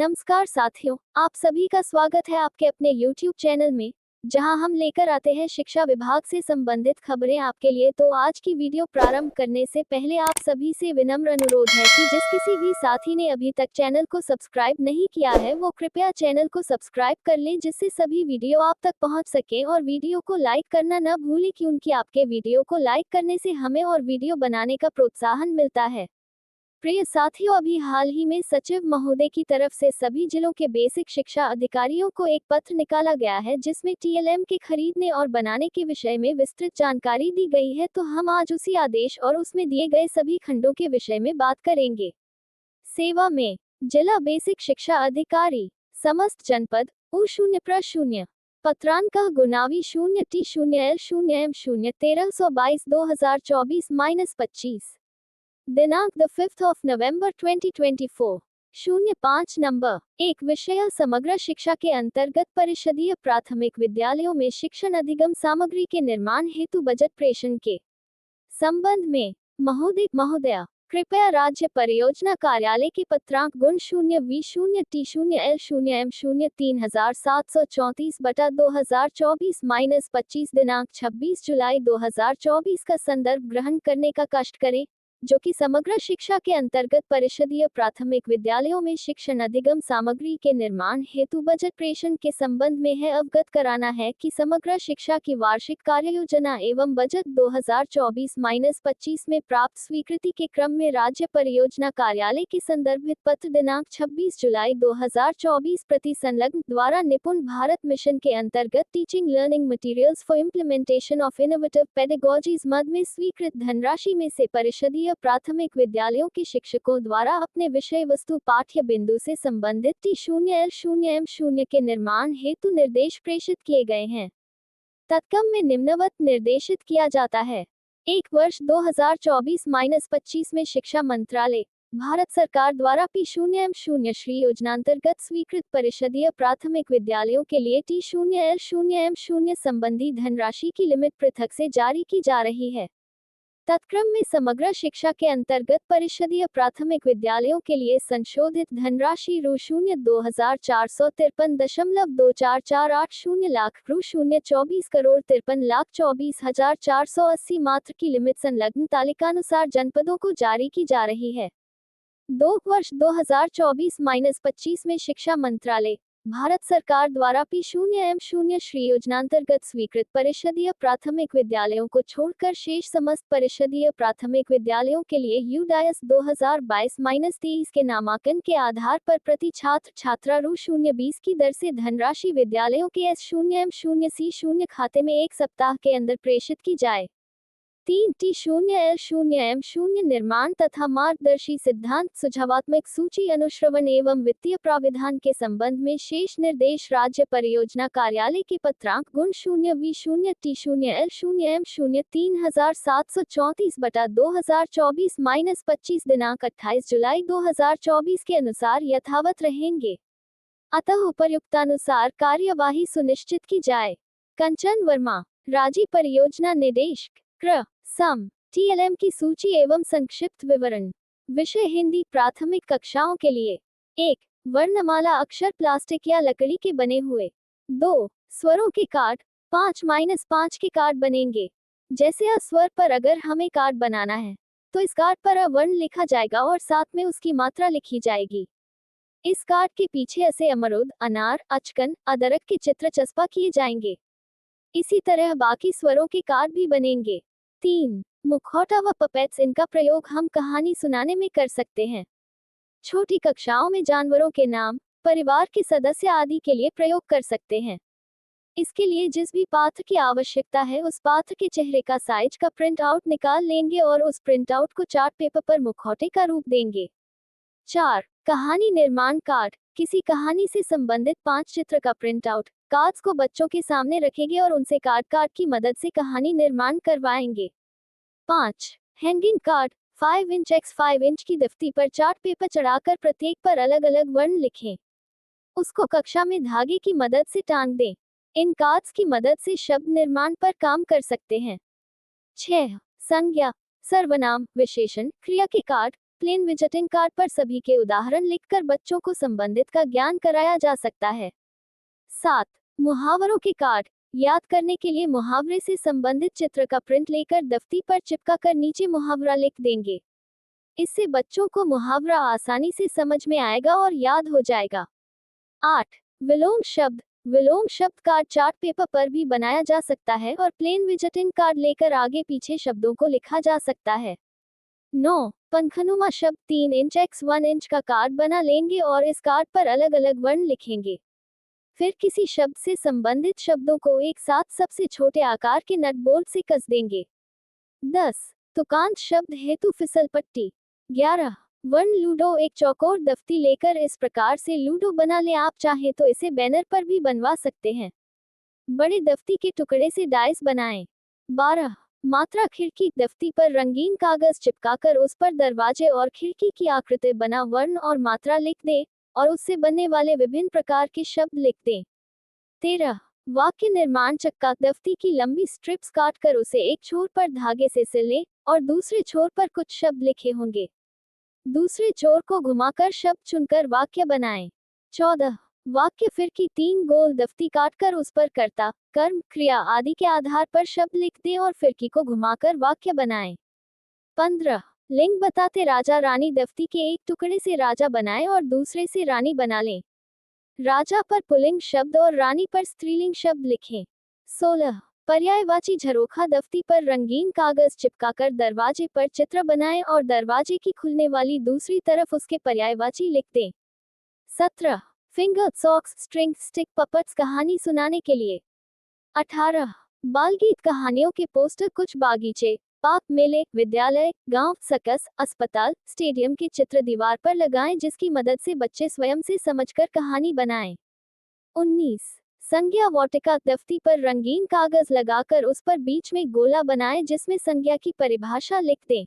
नमस्कार साथियों, आप सभी का स्वागत है आपके अपने YouTube चैनल में, जहां हम लेकर आते हैं शिक्षा विभाग से संबंधित खबरें आपके लिए। तो आज की वीडियो प्रारंभ करने से पहले आप सभी से विनम्र अनुरोध है कि जिस किसी भी साथी ने अभी तक चैनल को सब्सक्राइब नहीं किया है वो कृपया चैनल को सब्सक्राइब कर लें, जिससे सभी वीडियो आप तक पहुंच सके। और वीडियो को लाइक करना न भूलें, क्योंकि आपके वीडियो को लाइक करने से हमें और वीडियो बनाने का प्रोत्साहन मिलता है। प्रिय साथियों, अभी हाल ही में सचिव महोदय की तरफ से सभी जिलों के बेसिक शिक्षा अधिकारियों को एक पत्र निकाला गया है, जिसमें टीएलएम के खरीदने और बनाने के विषय में विस्तृत जानकारी दी गई है। तो हम आज उसी आदेश और उसमें दिए गए सभी खंडों के विषय में बात करेंगे। सेवा में जिला बेसिक शिक्षा अधिकारी, समस्त जनपद U0 पत्रांक गुनावी 0T0L0M01322 दिनांक the 5th of November 2024 05 number 1 विषय समग्र शिक्षा के अंतर्गत परिषदीय प्राथमिक विद्यालयों में शिक्षण अधिगम सामग्री के निर्माण हेतु बजट प्रेषण के संबंध में महोदया कृपया राज्य परियोजना कार्यालय के पत्रांक गुण 0V0T0L0M03734/2024-25 दिनांक 26 जुलाई 2024 का संदर्भ ग्रहण करने का कष्ट करें, जो कि समग्र शिक्षा के अंतर्गत परिषदीय प्राथमिक विद्यालयों में शिक्षण अधिगम सामग्री के निर्माण हेतु बजट प्रेषण के संबंध में है। अवगत कराना है कि समग्र शिक्षा की वार्षिक कार्ययोजना एवं बजट 2024-25 में प्राप्त स्वीकृति के क्रम में राज्य परियोजना कार्यालय के संदर्भित पत्र दिनांक 26 जुलाई 2024 प्रति संलग्न द्वारा निपुण भारत मिशन के अंतर्गत teaching learning materials for implementation of innovative pedagogies मद में स्वीकृत धनराशि में से परिषदीय प्राथमिक विद्यालयों के शिक्षकों द्वारा अपने विषय वस्तु पाठ्य बिंदु से संबंधित T0L0M0 के निर्माण हेतु निर्देश प्रेषित किए गए हैं। तत्क्रम में निम्नवत निर्देशित किया जाता है। 1 वर्ष 2024-25 में शिक्षा मंत्रालय भारत सरकार द्वारा P0M0 श्री योजनांतर्गत स्वीकृत परिषदीय प्राथमिक विद्यालयों के लिए T0L0M0 संबंधी धनराशि की लिमिट पृथक से जारी की जा रही है। तत्क्रम में समग्र शिक्षा के अंतर्गत परिषदीय प्राथमिक विद्यालयों के लिए संशोधित धनराशि Rs0 लाख Rs024 मात्र की लिमिट संलग्न तालिकानुसार जनपदों को जारी की जा रही है। 2 वर्ष 2024-25 में शिक्षा मंत्रालय भारत सरकार द्वारा P0M0 श्री योजनांतर्गत स्वीकृत परिषदीय प्राथमिक विद्यालयों को छोड़कर शेष समस्त परिषदीय प्राथमिक विद्यालयों के लिए UDAS 2022-23 के नामांकन के आधार पर प्रति छात्र छात्रा Rs020 की दर से धनराशि विद्यालयों के S0M0C0 खाते में 1 सप्ताह के अंदर प्रेषित की जाए। 3 T0L0M0 निर्माण तथा मार्गदर्शी सिद्धांत सुझावात्मक सूची अनुश्रवण एवं वित्तीय प्राविधान के संबंध में शेष निर्देश राज्य परियोजना कार्यालय के पत्रांक गुण 0V0T0L0M0 3734/2024-25 दिनांक 28 जुलाई 2024 के अनुसार यथावत रहेंगे। अतः उपर्युक्तानुसार कार्यवाही सुनिश्चित की जाए। कंचन वर्मा, राज्य परियोजना निदेशक, क्र सम TLM की सूची एवं संक्षिप्त विवरण। विषय हिंदी प्राथमिक कक्षाओं के लिए 1 वर्णमाला अक्षर प्लास्टिक या लकड़ी के बने हुए। 2 स्वरों के कार्ड 5-5 के कार्ड बनेंगे। जैसे अ स्वर पर अगर हमें कार्ड बनाना है तो इस कार्ड पर अ वर्ण लिखा जाएगा और साथ में उसकी मात्रा लिखी जाएगी। इस कार्ड के पीछे असे अमरूद, अनार, अचकन, अदरक के चित्र चस्पा किए जाएंगे। इसी तरह बाकी स्वरों के कार्ड भी बनेंगे। 3 मुखौटा व पपेट्स, इनका प्रयोग हम कहानी सुनाने में कर सकते हैं। छोटी कक्षाओं में जानवरों के नाम, परिवार के सदस्य आदि के लिए प्रयोग कर सकते हैं। इसके लिए जिस भी पात्र की आवश्यकता है उस पात्र के चेहरे का साइज का प्रिंट आउट निकाल लेंगे और उस प्रिंट आउट को चार्ट पेपर पर मुखौटे का रूप देंगे। 4 कहानी निर्माण कार्ड, किसी कहानी से संबंधित 5 चित्र का प्रिंट आउट कार्ड्स को बच्चों के सामने रखेंगे और उनसे कार्ड की मदद से कहानी निर्माण करवाएंगे। 5 hanging card, 5 inch x 5 inch की दफ्ती पर चार्ट पेपर चढ़ाकर प्रत्येक पर अलग अलग वर्ण लिखें। उसको कक्षा में धागे की मदद से टांग दें। इन कार्ड्स की मदद से शब्द निर्माण पर काम कर सकते हैं। 6 संज्ञा, सर्वनाम, विशेषण, क्रिया के कार्ड प्लेन विजिटिंग कार्ड पर सभी के उदाहरण लिखकर बच्चों को संबंधित का ज्ञान कराया जा सकता है। 7. मुहावरों के कार्ड। याद करने के लिए मुहावरे से संबंधित चित्र का प्रिंट लेकर दफ्ती पर चिपका कर नीचे मुहावरा लिख देंगे। इससे बच्चों को मुहावरा आसानी से समझ में आएगा और याद हो जाएगा। 8. विलोम शब्द। विलोम शब्द कार्ड चार्ट पेपर पर भी बनाया जा सकता है और प्लेन विजिटिंग कार्ड लेकर आगे पीछे शब्दों को लिखा जा सकता है। 9. पंखनुमा शब्द 3 इंच x 1 इंच का कार्ड बना लेंगे और इस कार्ड पर अलग अलग वर्ण लिखेंगे। फिर किसी शब्द से संबंधित शब्दों को एक साथ सबसे छोटे आकार के नट बोल्ट से कस देंगे। 10. तुकांत शब्द हेतु फिसल पट्टी। 11. वर्ण लूडो। एक चौकोर दफ्ती लेकर इस प्रकार से लूडो बना ले, आप चाहे तो इसे बैनर पर भी बनवा सकते हैं। बड़े दफ्ती के टुकड़े से डाइस बनाएं। 12. मात्रा खिड़की। दफ्ती पर रंगीन कागज चिपकाकर उस पर दरवाजे और खिड़की की आकृति बना वर्ण और मात्रा लिख दें और उससे बनने वाले विभिन्न प्रकार के शब्द लिख दें। 13. वाक्य निर्माण चक्का। दफ्ती की लंबी स्ट्रिप्स काटकर उसे एक छोर पर धागे से सिल लें और दूसरे छोर पर कुछ शब्द लिखे होंगे। दूसरे छोर को घुमाकर शब्द चुनकर वाक्य बनाएं। 14. वाक्य फिर की 3 गोल दफ्ती काटकर उस पर कर्ता, कर्म, क्रिया आदि के आधार पर शब्द लिख दें और फिरकी को घुमाकर वाक्य बनाएं। 15. लिंग बताते राजा रानी। दफ्ती के एक टुकड़े से राजा बनाएं और दूसरे से रानी बना लें। राजा पर पुल्लिंग शब्द और रानी पर स्त्रीलिंग शब्द लिखें। 16. पर्यायवाची झरोखा। दफ्ती पर रंगीन कागज चिपकाकर दरवाजे पर चित्र बनाएं और दरवाजे की खुलने वाली दूसरी तरफ उसके पर्यायवाची लिख दें। 17. Finger socks string stick puppets. कहानी सुनाने के लिए। 18. बालगीत। कहानियों के पोस्टर कुछ बागीचे, पार्क, मेले, विद्यालय, गांव, सर्कस, अस्पताल, स्टेडियम के चित्र दीवार पर लगाएं जिसकी मदद से बच्चे स्वयं से समझकर कहानी बनाएं। 19. संज्ञा वाटिका। दफ्ती पर रंगीन कागज लगाकर उस पर बीच में गोला बनाएं जिसमें संज्ञा की परिभाषा लिख दें।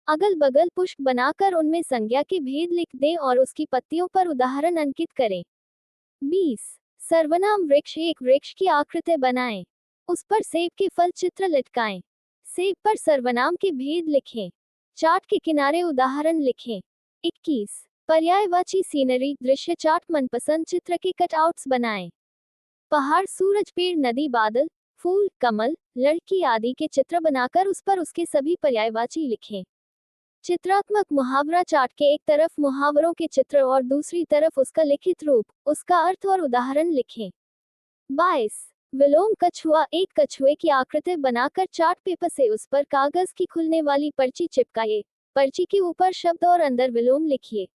अगल बगल पुष्प बनाकर उनमें संज्ञा के भेद लिख दें और उसकी पत्तियों पर उदाहरण अंकित करें। 20. सर्वनाम वृक्ष। एक वृक्ष की आकृति बनाएं, उस पर सेब के फल चित्र लटकाएं, सेब पर सर्वनाम के भेद लिखें, चार्ट के किनारे उदाहरण लिखें। 21. पर्यायवाची सीनरी दृश्य चार्ट। मनपसंद चित्र के कटआउट्स बनाएं, पहाड़, सूरज, पेड़, नदी, बादल, फूल, कमल, लड़की आदि के चित्र बनाकर उस पर उसके सभी पर्यायवाची लिखें। चित्रात्मक मुहावरा चार्ट के एक तरफ मुहावरों के चित्र और दूसरी तरफ उसका लिखित रूप, उसका अर्थ और उदाहरण लिखें। 22. विलोम कछुआ। एक कछुए की आकृति बनाकर चार्ट पेपर से उस पर कागज की खुलने वाली पर्ची चिपकाइए, पर्ची के ऊपर शब्द और अंदर विलोम लिखिए।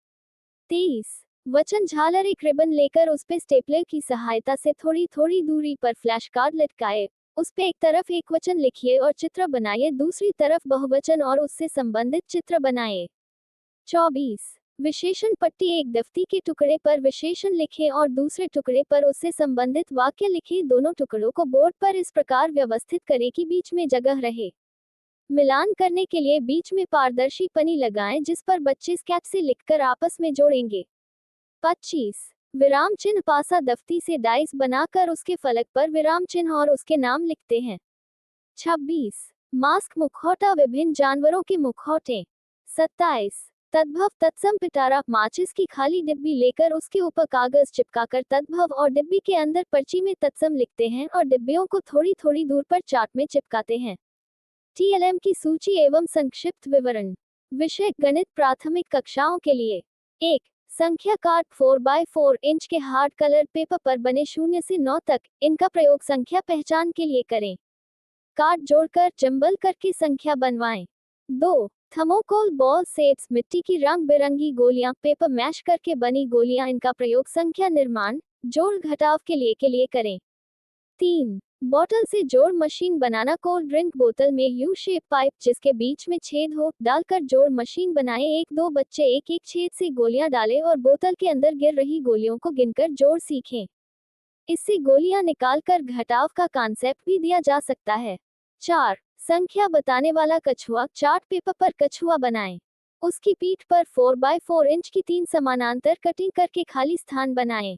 23. वचन झालर। एक रिबन लेकर उस पे स्टेपलर की सहायता से थोड़ी थोड़ी दूरी पर फ्लैश कार्ड लटकाए, उस पे एक तरफ एक वचन लिखिए और चित्र बनाइए, दूसरी तरफ बहुवचन और उससे संबंधित चित्र बनाइए। 24. विशेषण पट्टी। एक दफ्ती के टुकड़े पर विशेषण लिखें और दूसरे टुकड़े पर उससे संबंधित वाक्य लिखें। दोनों टुकड़ों को बोर्ड पर इस प्रकार व्यवस्थित करें कि बीच में जगह रहे। मिलान करने के लिए बीच में पारदर्शी पन्नी लगाएं जिस पर बच्चे स्केच से लिखकर आपस में जोड़ेंगे। 25. विराम चिन्ह पासा। दफ्ती से डाइस बनाकर उसके फलक पर विराम चिन्ह और उसके नाम लिखते हैं। 26. मास्क मुखौटा। विभिन्न जानवरों के मुखौटे। 27. तद्भव तत्सम पिटारा। माचिस की खाली डिब्बी लेकर उसके ऊपर कागज चिपकाकर तद्भव और डिब्बी के अंदर पर्ची में तत्सम लिखते हैं और डिब्बियों को थोड़ी थोड़ी दूर पर चार्ट में चिपकाते हैं। TLM की सूची एवं संक्षिप्त विवरण। विषय गणित प्राथमिक कक्षाओं के लिए। 1. संख्या कार्ड 4x4 इंच के हार्ड कलर पेपर पर बने 0 से 9 तक। इनका प्रयोग संख्या पहचान के लिए करें। कार्ड जोड़कर जंबल करके संख्या बनवाएं। 2. Thermocol ball sets. मिट्टी की रंग बिरंगी गोलियां पेपर मैश करके बनी गोलियां। इनका प्रयोग संख्या निर्माण, जोड़ घटाव के लिए करें। 3. बॉटल से जोड़ मशीन बनाना। कोल्ड ड्रिंक बोतल में यू शेप पाइप जिसके बीच में छेद हो डालकर जोड़ मशीन बनाएं। 1-2 बच्चे एक एक छेद से गोलियां डालें और बोतल के अंदर गिर रही गोलियों को गिनकर जोड़ सीखें। इससे गोलियां निकालकर घटाव का कॉन्सेप्ट भी दिया जा सकता है। 4. संख्या बताने वाला कछुआ। चार्ट पेपर पर कछुआ बनाएं, उसकी पीठ पर 4x4 इंच की 3 समानांतर कटिंग करके खाली स्थान बनाएं।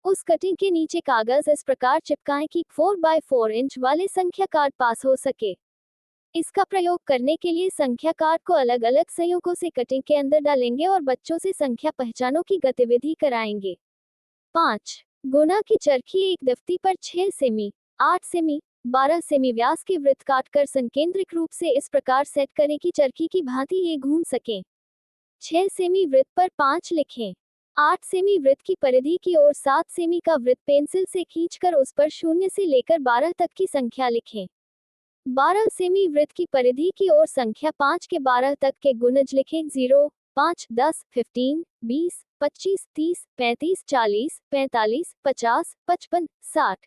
उस कटिंग के नीचे कागज इस प्रकार चिपकाएं कि 4x4 इंच वाले संख्या कार्ड पास हो सके। इसका प्रयोग करने के लिए संख्या कार्ड को अलग अलग संयुगों से कटिंग के अंदर डालेंगे और बच्चों से संख्या पहचानों की गतिविधि कराएंगे। 5. गुना की चरखी एक दफ्ती पर 6 सेमी, 8 सेमी, 12 सेमी व्यास के वृत्त काटकर संकेंद्रिक रूप से इस प्रकार सेट करें कि चरखी की भांति ये घूम सके। 6 सेमी वृत्त पर 5 लिखें। 8 सेमी वृत्त की परिधि की ओर 7 सेमी का वृत्त पेंसिल से खींचकर उस पर 0 से लेकर 12 तक की संख्या लिखें। 12 सेमी वृत्त की परिधि की ओर संख्या 5 के 12 तक के गुणज लिखें। 0, 5, 10, 15, 20, 25, 30, 35, 40, 45, 50, 55, 60।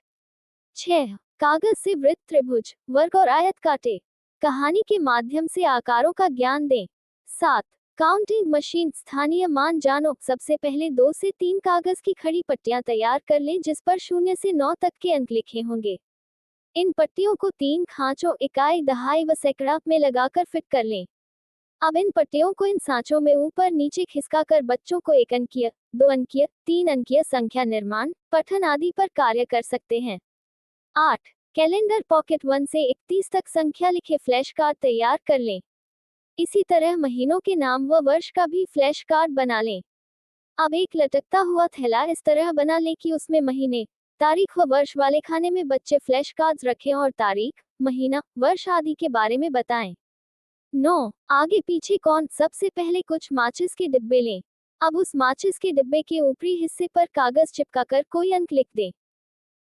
6. कागज से वृत्त, त्रिभुज, वर्ग और आयत काटे। कहानी के माध्यम से आकारों का ज्ञान दें। 7. काउंटिंग मशीन, स्थानीय मान जानो। सबसे पहले 2 से 3 कागज की खड़ी पट्टियां तैयार कर लें जिस पर 0 से 9 तक के अंक लिखे होंगे। इन पट्टियों को 3 खांचों, इकाई, दहाई व सैकड़ा में लगाकर फिट कर लें। अब इन पट्टियों को इन सांचों में ऊपर नीचे खिसकाकर बच्चों को 1 अंकीय, 2 अंकीय, 3 अंकीय संख्या निर्माण, पठन आदि पर कार्य कर सकते हैं। 8. कैलेंडर पॉकेट 1 से 31 तक संख्या लिखे फ्लैश कार्ड तैयार कर लें। इसी तरह महीनों के नाम व वर्ष का भी फ्लैश कार्ड बना लें। अब एक लटकता हुआ थैला इस तरह बना लें कि उसमें महीने, तारीख व वर्ष वाले खाने में बच्चे फ्लैश कार्ड्स रखें और तारीख, महीना, वर्ष आदि के बारे में बताएं। 9. आगे पीछे कौन। सबसे पहले कुछ माचिस के डिब्बे लें। अब उस माचिस के डिब्बे के ऊपरी हिस्से पर कागज चिपकाकर कोई अंक लिख दें।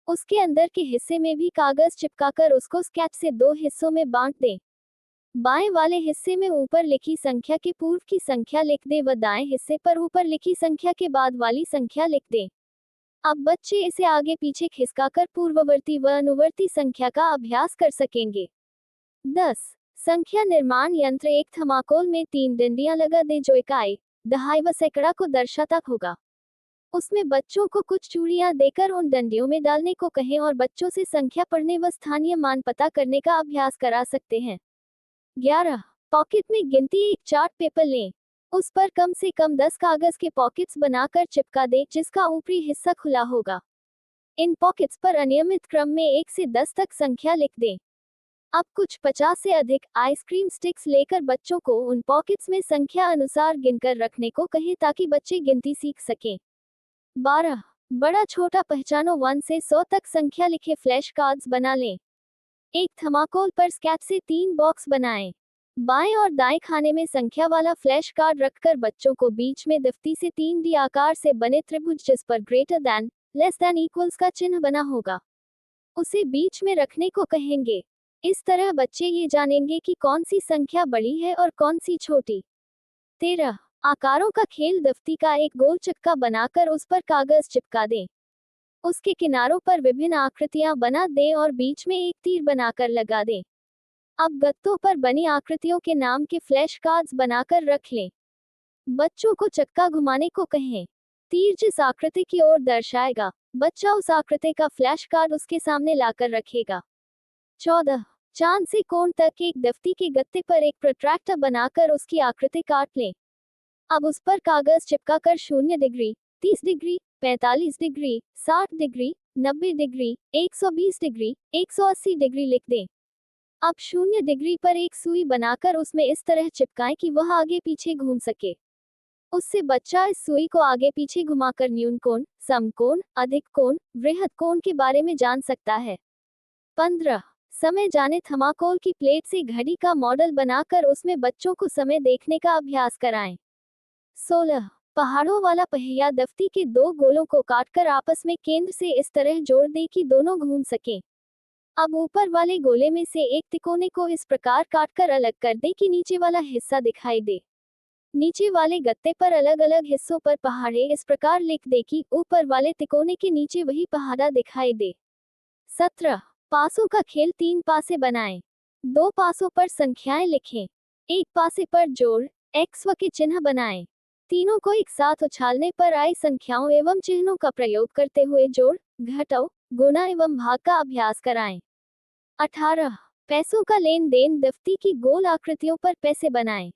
उसके अंदर के हिस्से में भी कागज चिपकाकर उसको स्केच से 2 हिस्सों में बांट दें। बाएं वाले हिस्से में ऊपर लिखी संख्या के पूर्व की संख्या लिख दें व दाएं हिस्से पर ऊपर लिखी संख्या के बाद वाली संख्या लिख दें। अब बच्चे इसे आगे पीछे खिसकाकर पूर्ववर्ती व अनुवर्ती संख्या का अभ्यास कर सकेंगे। 10. संख्या निर्माण यंत्र। एक थर्माकोल में 3 डंडियां लगा दे जो इकाई, दहाई व सैकड़ा को दर्शाता होगा। उसमें बच्चों को कुछ चूड़ियां देकर उन डंडियों में डालने को कहें और बच्चों से संख्या पढ़ने व स्थानीय मान पता करने का अभ्यास करा सकते हैं। 11. पॉकेट में गिनती। एक चार्ट पेपर लें। उस पर कम से कम 10 कागज के पॉकेट्स बनाकर चिपका दें जिसका ऊपरी हिस्सा खुला होगा। इन पॉकेट्स पर अनियमित क्रम में 1 से 10 तक संख्या लिख दें। अब कुछ 50 से अधिक आइसक्रीम स्टिक्स लेकर बच्चों को उन पॉकेट्स में संख्या अनुसार गिनकर रखने को कहें ताकि बच्चे गिनती सीख सकें। 12. बड़ा छोटा पहचानो। 1 से 100 तक संख्या लिखे फ्लैश कार्ड्स बना लें। एक थर्माकोल पर स्केच से 3 बॉक्स बनाएं। बाएं और दाएं खाने में संख्या वाला फ्लैश कार्ड रखकर बच्चों को बीच में दफ्ती से 3D आकार से बने त्रिभुज जिस पर greater than, less than, equals का चिन्ह बना होगा उसे बीच में रखने को कहेंगे। इस तरह बच्चे ये जानेंगे कि कौन सी संख्या बड़ी है और कौन सी छोटी। 13. आकारों का खेल। दफ्ती का एक गोल चक्का बनाकर उस पर कागज चिपका दें। उसके किनारों पर विभिन्न आकृतियां बना दें और बीच में एक तीर बनाकर लगा दें। अब गत्तों पर बनी आकृतियों के नाम के फ्लैश कार्ड्स बनाकर रख लें। बच्चों को चक्का घुमाने को कहें। तीर जिस आकृति की ओर दर्शाएगा बच्चा उस आकृति का फ्लैश कार्ड उसके सामने लाकर रखेगा। 14. चांद से कोण तक। एक दफ्ती के गत्ते पर एक प्रोट्रैक्टर बनाकर उसकी आकृति काट लें। अब उस पर कागज चिपकाकर 0 degree, 30 degree, 45 degree, 60 degree, 90 degree, 120 degree, 180 degree लिख दें। अब 0 डिग्री पर एक सुई बनाकर उसमें इस तरह चिपकाएं कि वह आगे पीछे घूम सके। उससे बच्चा इस सुई को आगे पीछे घुमाकर न्यून कोण, समकोण, अधिक कोण, वृहद कोण के बारे में जान सकता है। 15. समय जाने। थर्माकोल की प्लेट से घड़ी का मॉडल बनाकर उसमें बच्चों को समय देखने का अभ्यास कराएं। 16. पहाड़ों वाला पहिया। दफ्ती के 2 गोलों को काटकर आपस में केंद्र से इस तरह जोड़ दें कि दोनों घूम सकें। अब ऊपर वाले गोले में से एक तिकोने को इस प्रकार काटकर अलग कर दें कि नीचे वाला हिस्सा दिखाई दे। नीचे वाले गत्ते पर अलग अलग हिस्सों पर पहाड़े इस प्रकार लिख दें कि ऊपर वाले तिकोने के नीचे वही पहाड़ा दिखाई दे। 17. पासों का खेल। 3 पासे बनाएं। 2 पासों पर संख्याएं लिखें। एक पासे पर जोड़, एक्स व के चिन्ह बनाएं। तीनों को एक साथ उछालने पर आई संख्याओं एवं चिन्हों का प्रयोग करते हुए जोड़, घटाव, गुणा एवं भाग का अभ्यास कराएं। 18. पैसों का लेन देन। दफ्ती की गोल आकृतियों पर पैसे बनाएं।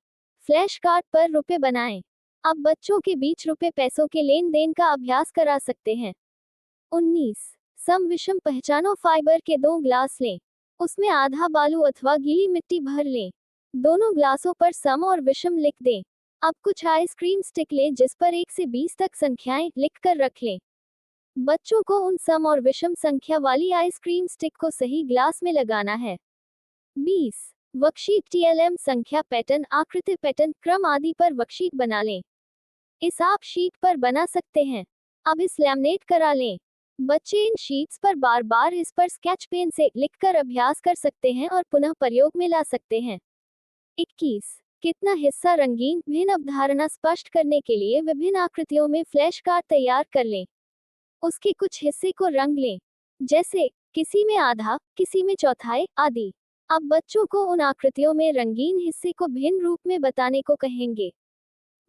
फ्लैश कार्ड पर रुपए बनाएं। अब बच्चों के बीच रुपए पैसों के लेन देन का अभ्यास करा सकते हैं। 19. सम विषम पहचानो। फाइबर के 2 ग्लास लें। उसमें आधा बालू अथवा गीली मिट्टी भर लें। दोनों ग्लासों पर सम और विषम लिख दें। अब कुछ आइसक्रीम स्टिक लें जिस पर 1 से 20 तक संख्याएं लिखकर रख लें। बच्चों को उन सम और विषम संख्या वाली आइसक्रीम स्टिक को सही ग्लास में लगाना है। 20 वर्कशीट टीएलएम संख्या पैटर्न, आकृति पैटर्न, क्रम आदि पर वर्कशीट बना लें। इस आप शीट पर बना सकते हैं। अब इस लैमिनेट करा लें। बच्चे इन शीट्स पर बार बार इस पर स्केच पेन से लिखकर अभ्यास कर सकते हैं और पुनः प्रयोग में ला सकते हैं। 21 कितना हिस्सा रंगीन, भिन्न अवधारणा स्पष्ट करने के लिए विभिन्न आकृतियों में फ्लैश कार्ड तैयार कर लें। उसके कुछ हिस्से को रंग लें, जैसे किसी में आधा, किसी में चौथाई आदि। अब बच्चों को उन आकृतियों में रंगीन हिस्से को भिन्न रूप में बताने को कहेंगे।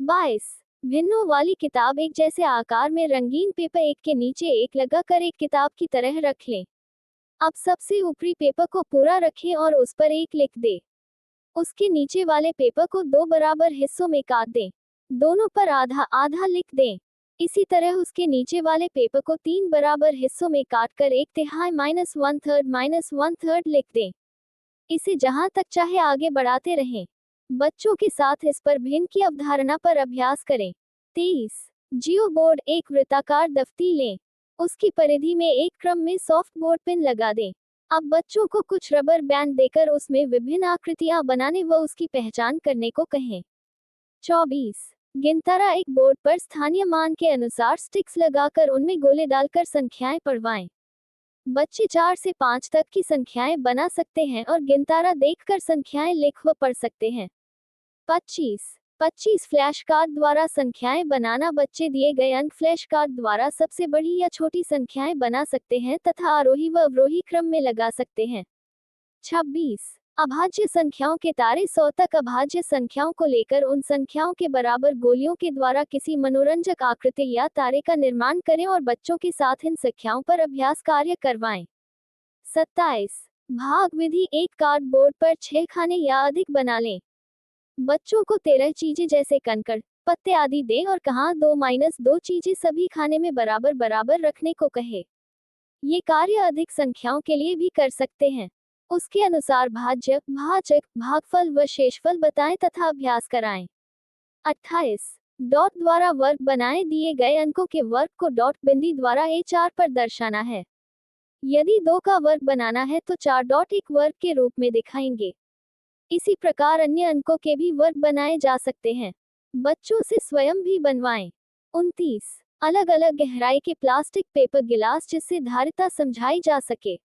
22 भिन्नों वाली किताब एक जैसे आकार में रंगीन पेपर एक के नीचे एक लगाकर एक किताब की तरह रख लें। अब सबसे ऊपरी पेपर को पूरा रखें और उस पर 1 लिख दें। उसके नीचे वाले पेपर को 2 बराबर हिस्सों में काट दें। दोनों पर आधा आधा लिख दें। इसी तरह उसके नीचे वाले पेपर को 3 बराबर हिस्सों में काटकर 1/3 -1/3 लिख दें। इसे जहां तक चाहे आगे बढ़ाते रहें। बच्चों के साथ इस पर भिन्न की अवधारणा पर अभ्यास करें। 23 जियो बोर्ड एक वृत्ताकार दफ्ती लें। उसकी परिधि में एक क्रम में सॉफ्ट बोर्ड पिन लगा दें। अब बच्चों को कुछ रबर बैंड देकर उसमें विभिन्न आकृतियां बनाने व उसकी पहचान करने को कहें। 24 गिनतारा एक बोर्ड पर स्थानीय मान के अनुसार स्टिक्स लगाकर उनमें गोले डालकर संख्याएं पढ़वाएं। बच्चे 4 से 5 तक की संख्याएं बना सकते हैं और गिनतारा देखकर संख्याएं लिख व पढ़ सकते हैं। 25 फ्लैश कार्ड द्वारा संख्याएं बनाना। बच्चे दिए गए अंक फ्लैश कार्ड द्वारा सबसे बड़ी या छोटी संख्याएं बना सकते हैं तथा आरोही व अवरोही क्रम में लगा सकते हैं। 26 अभाज्य संख्याओं के तारे 100 तक अभाज्य संख्याओं को लेकर उन संख्याओं के बराबर गोलियों के द्वारा किसी मनोरंजक आकृति या तारे का निर्माण करें और बच्चों के साथ इन संख्याओं पर अभ्यास कार्य करवाएं। 27 भाग विधि एक कार्डबोर्ड पर 6 खाने या अधिक बना लें। बच्चों को 13 चीजें जैसे कंकड़, पत्ते आदि दें और कहां 2-2 चीजें सभी खाने में बराबर बराबर रखने को कहे। ये कार्य अधिक संख्याओं के लिए भी कर सकते हैं। उसके अनुसार भाज्य, भाजक, भागफल व शेषफल बताएं तथा अभ्यास कराएं। 28 डॉट द्वारा वर्ग बनाएं। दिए गए अंकों के वर्ग को डॉट बिंदी द्वारा A4 पर दर्शाना है। यदि 2 का वर्ग बनाना है तो 4 डॉट एक वर्ग के रूप में दिखाएंगे। इसी प्रकार अन्य अंकों के भी वर्ग बनाए जा सकते हैं। बच्चों से स्वयं भी बनवाएं। 29 अलग अलग गहराई के प्लास्टिक पेपर गिलास जिससे धारिता समझाई जा सके।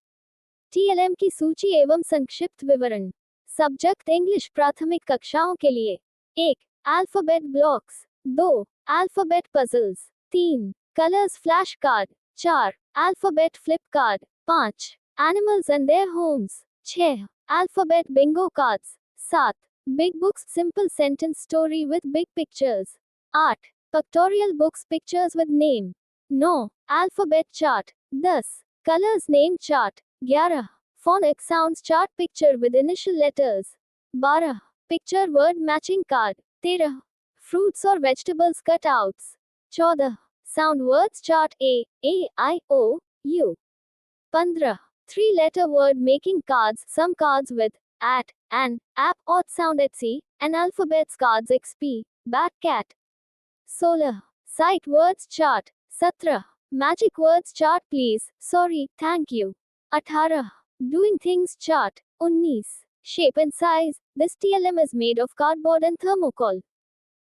टीएलएम की सूची एवं संक्षिप्त विवरण। सब्जेक्ट इंग्लिश प्राथमिक कक्षाओं के लिए। 1 alphabet blocks, 2 alphabet puzzles, 3 colours flash card, 4 alphabet flip card, 5 animals and their homes, 6 Alphabet bingo cards, 7 big books simple sentence story with big pictures, 8 pictorial books pictures with name, 9 alphabet chart, 10 colors name chart, 11 phonic sounds chart picture with initial letters, 12 picture word matching card, 13 fruits or vegetables cutouts, 14 sound words chart A I O U, 15 3-letter word making cards, some cards with at, an, app, odd sound etc, and alphabets cards XP, bat cat. 16 sight words chart, 17 magic words chart please, sorry, thank you. 18 doing things chart, 19 shape and size. This TLM is made of cardboard and thermocol.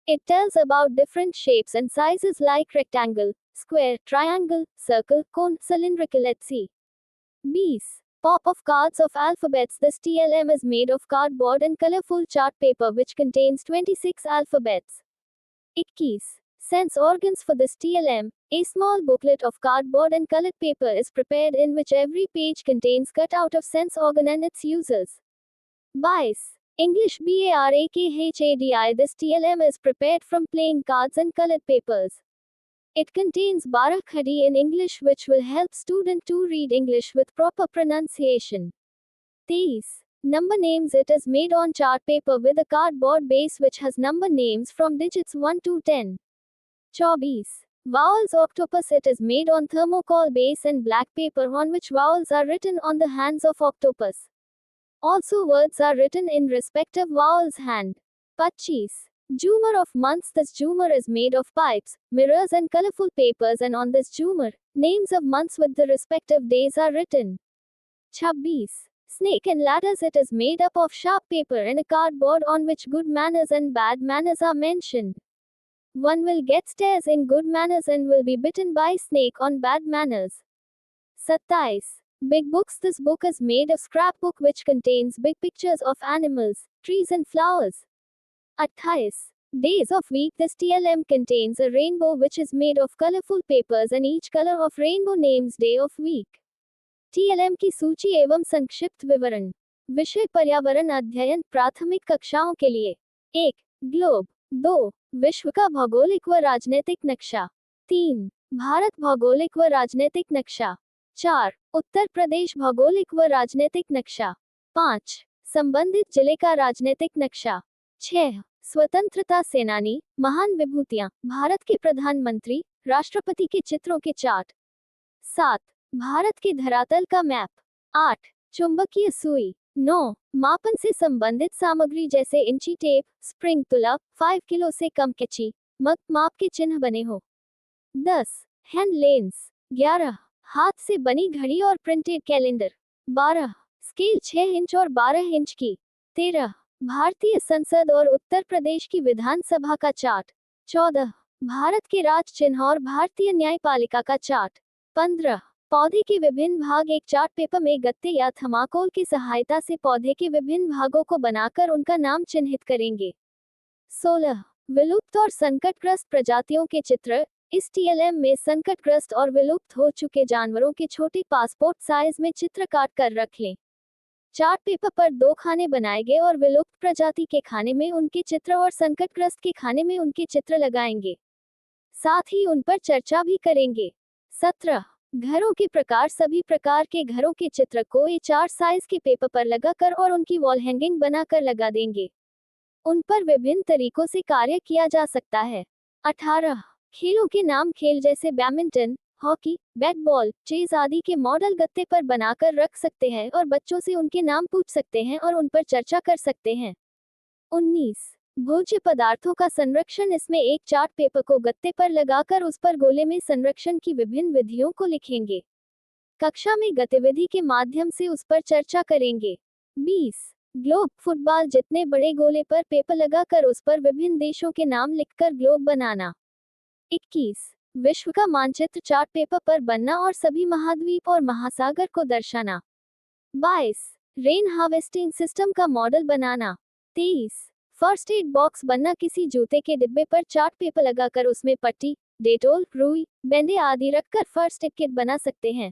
It tells about different shapes and sizes like rectangle, square, triangle, circle, cone, cylindrical etc. 20 pop of cards of alphabets. This TLM is made of cardboard and colorful chart paper which contains 26 alphabets. 21 sense organs. For this TLM, a small booklet of cardboard and colored paper is prepared in which every page contains cutout of sense organ and its uses. 22 English BARAKHADI. This TLM is prepared from playing cards and colored papers. It contains Barakhadi in English which will help student to read English with proper pronunciation. 23 number names. It is made on chart paper with a cardboard base which has number names from digits 1 to 10. 24 vowels octopus. It is made on thermocol base and black paper on which vowels are written on the hands of octopus. Also words are written in respective vowels hand. 25. Jhumar of months. This jhumar is made of pipes, mirrors and colorful papers, and on this jhumar, names of months with the respective days are written. 26. Snake and ladders. It is made up of sharp paper and a cardboard on which good manners and bad manners are mentioned. One will get stairs in good manners and will be bitten by snake on bad manners. 27. Big books. This book is made of scrapbook which contains big pictures of animals, trees and flowers. 28. Days of week. This TLM contains a rainbow which is made of colorful papers and each color of rainbow names day of week. TLM की सूची एवं संक्षिप्त विवरण. विषय पर्यावरण अध्ययन प्राथमिक कक्षाओं के लिए. 1. ग्लोब. 2. विश्व का भौगोलिक व राजनीतिक नक्शा. 3. भारत भौगोलिक व राजनीतिक नक्शा. 4. उत्तर प्रदेश भौगोलिक व राजनीतिक नक्शा. 5. संबंधित जिले का राजनीतिक नक्शा. 6. स्वतंत्रता सेनानी, महान विभूतियां, भारत के प्रधानमंत्री, राष्ट्रपति के चित्रों के चार्ट. 7. भारत के धरातल का मैप. 8. चुंबकीय सुई. 9. मापन से संबंधित सामग्री जैसे इंची टेप, स्प्रिंग तुला, 5 किलो से कम कैंची, मग माप के चिन्ह बने हो. 10. Hand lens. 11. हाथ से बनी घड़ी और प्रिंटेड कैलेंडर. 12. स्केल 6 इंच और 12 इंच की. 13. भारतीय संसद और उत्तर प्रदेश की विधानसभा का चार्ट. 14. भारत के राज चिन्ह और भारतीय न्यायपालिका का चार्ट. 15. पौधे के विभिन्न भाग. एक चार्ट पेपर में गत्ते या थर्माकोल की सहायता से पौधे के विभिन्न भागों को बनाकर उनका नाम चिन्हित करेंगे. 16. विलुप्त और संकटग्रस्त प्रजातियों के चित्र. इस TLM में संकटग्रस्त और विलुप्त हो चुके जानवरों के छोटे पासपोर्ट साइज में चित्र काट कर रख लें. चार्ट पेपर पर 2 खाने बनाए गए और विलुप्त प्रजाति के खाने में उनके चित्र और संकटग्रस्त के खाने में उनके चित्र लगाएंगे. साथ ही उन पर चर्चा भी करेंगे. 17. घरों के प्रकार. सभी प्रकार के घरों के चित्र को A4 साइज के पेपर पर लगाकर और उनकी वॉल हैंगिंग बनाकर लगा देंगे. उन पर विभिन्न तरीकों से कार्य किया जा सकता है. 18. खेलों के नाम. खेल जैसे badminton, hockey, bat ball, chess आदि के मॉडल गत्ते पर बनाकर रख सकते हैं और बच्चों से उनके नाम पूछ सकते हैं और उन पर चर्चा कर सकते हैं. 19. भोज्य पदार्थों का संरक्षण. इसमें एक चार्ट पेपर को गत्ते पर लगाकर उस पर गोले में संरक्षण की विभिन्न विधियों को लिखेंगे. कक्षा में गतिविधि के माध्यम से उस पर चर्चा करेंगे. 20. ग्लोब. फुटबॉल जितने बड़े गोले पर पेपर लगाकर उस पर विभिन्न देशों के नाम लिखकर ग्लोब बनाना. 21. विश्व का मानचित्र चार्ट पेपर पर बनना और सभी महाद्वीप और महासागर को दर्शाना. 22. रेन हार्वेस्टिंग सिस्टम का मॉडल बनाना. 23. फर्स्ट एड बॉक्स बनना. किसी जूते के डिब्बे पर चार्ट पेपर लगाकर उसमें पट्टी, डेटोल, रुई, बैंडे आदि रखकर फर्स्ट एड किट बना सकते हैं.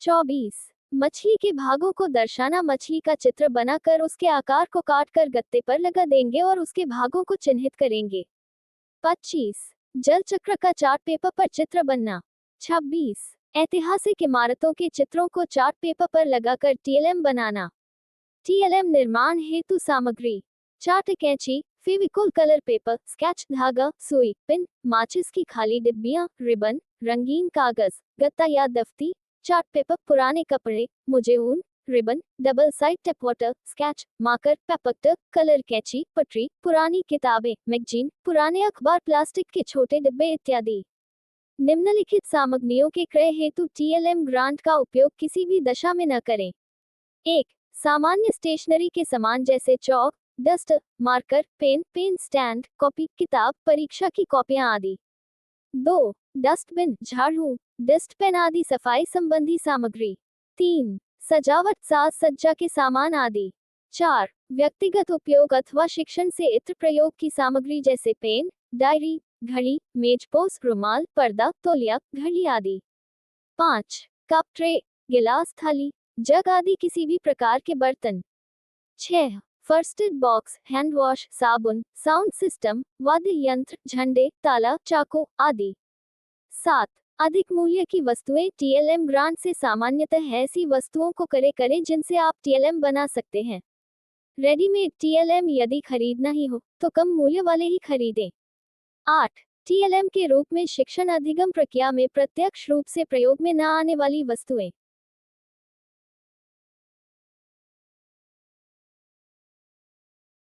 24. मछली के भागों को दर्शाना. मछली का चित्र बनाकर उसके आकार को काटकर गत्ते पर लगा देंगे और उसके भागों को चिन्हित करेंगे. 25. जल चक्र का चार्ट पेपर पर चित्र बनना. 26. ऐतिहासिक इमारतों के चित्रों को चार्ट पेपर पर लगाकर TLM बनाना. TLM निर्माण हेतु सामग्री. चार्ट कैंची, फेविकोल, कलर पेपर, स्केच, धागा, सुई, पिन, माचिस की खाली डिब्बियां, रिबन, रंगीन कागज, गत्ता या दफ्ती, चार्ट पेपर, पुराने कपड़े, मुझे ऊन, ribbon, double side tape water, sketch, marker, paper, colour कैंची, पटरी, पुरानी किताबें, मैगजीन, पुराने अखबार, प्लास्टिक के छोटे डिब्बे इत्यादि. निम्नलिखित सामग्रियों के क्रय हेतु TLM ग्रांट का उपयोग किसी भी दशा में न करें. 1. सामान्य स्टेशनरी के सामान जैसे chalk, duster, marker, pen stand, copy, किताब, परीक्षा की कॉपियां आदि. 2. डस्टबिन, झाड़ू, डस्ट पेन आदि सफाई संबंधी सामग्री. 3. सजावट, साज सज्जा के सामान आदि. 4. व्यक्तिगत उपयोग अथवा शिक्षण से इतर प्रयोग की सामग्री जैसे पेन, डायरी, घड़ी, मेजपोश, रुमाल, पर्दा, तौलिया, घड़ी आदि. 5. कप, ट्रे, गिलास, थाली, जग आदि किसी भी प्रकार के बर्तन. 6. First aid box, hand wash, साबुन, साउंड सिस्टम, वाद्य यंत्र, झंडे, ताला, चाकू आदि. 7. अधिक मूल्य की वस्तुएं. TLM ग्रांट से सामान्यतः ऐसी वस्तुओं को करें जिनसे आप TLM बना सकते हैं. रेडीमेड TLM यदि खरीदना ही हो तो कम मूल्य वाले ही खरीदें. 8. TLM के रूप में शिक्षण अधिगम प्रक्रिया में प्रत्यक्ष रूप से प्रयोग में न आने वाली वस्तुएं.